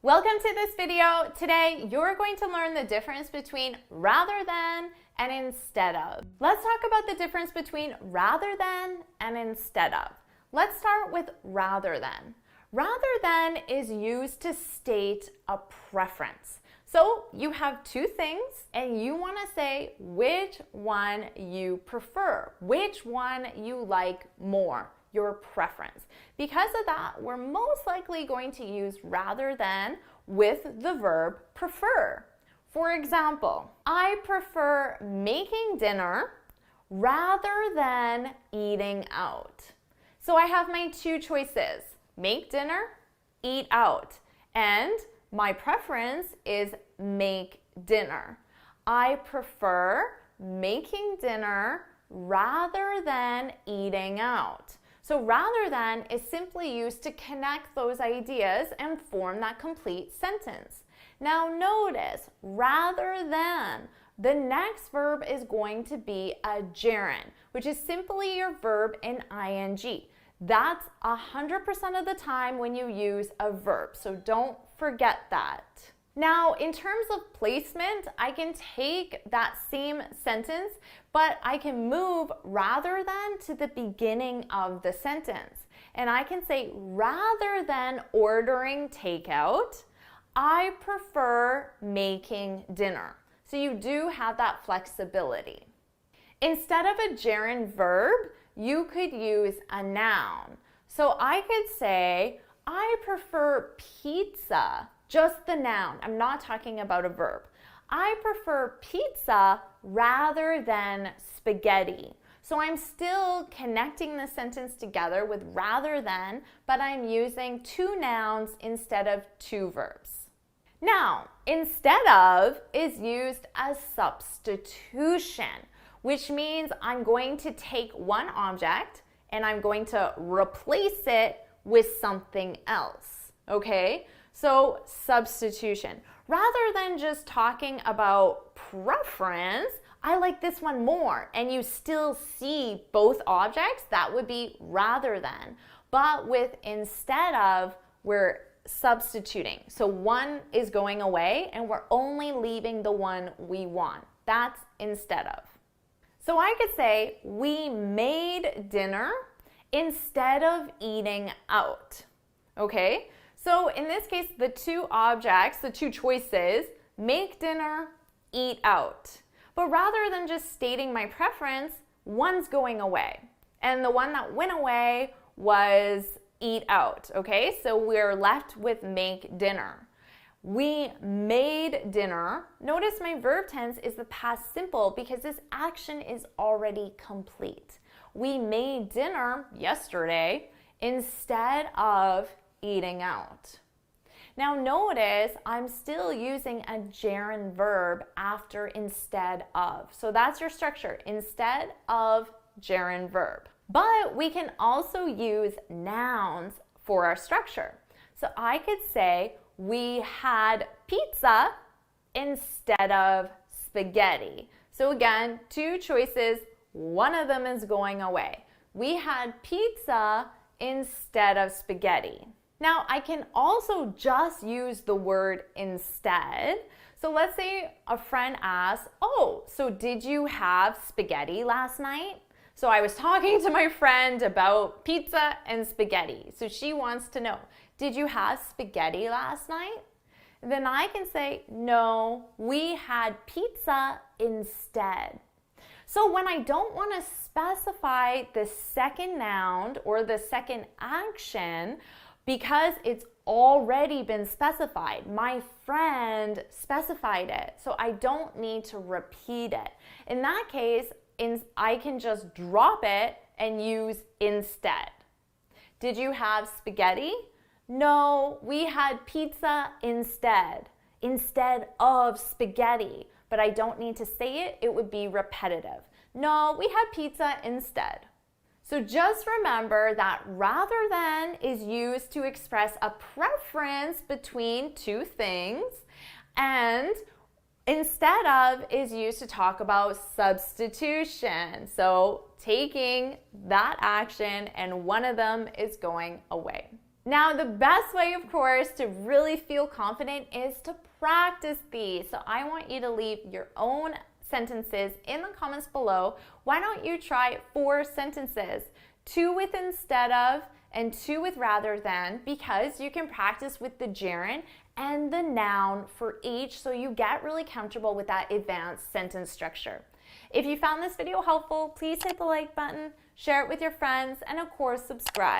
Welcome to this video. Today, you're going to learn the difference between rather than and instead of. Let's talk about the difference between rather than and instead of. Let's start with rather than. Rather than is used to state a preference. So you have two things and you want to say which one you prefer, which one you like more, your preference. Because of that, we're most likely going to use rather than with the verb prefer. For example, I prefer making dinner rather than eating out. So I have my two choices, make dinner, eat out. And my preference is make dinner. I prefer making dinner rather than eating out. So rather than is simply used to connect those ideas and form that complete sentence. Now notice, rather than, the next verb is going to be a gerund, which is simply your verb in ing. That's 100% of the time when you use a verb, so don't forget that. Now, in terms of placement, I can take that same sentence, but I can move rather than to the beginning of the sentence. And I can say, rather than ordering takeout, I prefer making dinner. So you do have that flexibility. Instead of a gerund verb, you could use a noun. So I could say, I prefer pizza, just the noun. I'm not talking about a verb. I prefer pizza rather than spaghetti. So I'm still connecting the sentence together with rather than, but I'm using two nouns instead of two verbs. Now, instead of is used as substitution, which means I'm going to take one object and I'm going to replace it with something else, okay? So substitution. Rather than just talking about preference, I like this one more, and you still see both objects, that would be rather than. But with instead of, we're substituting. So one is going away and we're only leaving the one we want. That's instead of. So I could say, we made dinner instead of eating out, okay? So in this case, the two objects, the two choices, make dinner, eat out. But rather than just stating my preference, one's going away. And the one that went away was eat out, okay? So we're left with make dinner. We made dinner. Notice my verb tense is the past simple because this action is already complete. We made dinner yesterday instead of eating out. Now notice I'm still using a gerund verb after instead of. So that's your structure, instead of gerund verb. But we can also use nouns for our structure. So I could say, we had pizza instead of spaghetti. So again, two choices, one of them is going away. We had pizza instead of spaghetti. Now I can also just use the word instead. So let's say a friend asks, oh, so did you have spaghetti last night? So I was talking to my friend about pizza and spaghetti. So she wants to know, did you have spaghetti last night? Then I can say, no, we had pizza instead. So when I don't want to specify the second noun or the second action, because it's already been specified, my friend specified it, so I don't need to repeat it. In that case, I can just drop it and use instead. Did you have spaghetti? No, we had pizza instead of spaghetti. But I don't need to say it, it would be repetitive. No, we had pizza instead. So just remember that rather than is used to express a preference between two things, and instead of is used to talk about substitution. So taking that action and one of them is going away. Now, the best way, of course, to really feel confident is to practice these. So I want you to leave your own sentences in the comments below. Why don't you try 4 sentences? 2 with instead of and 2 with rather than, because you can practice with the gerund and the noun for each so you get really comfortable with that advanced sentence structure. If you found this video helpful, please hit the like button, share it with your friends, and of course, subscribe.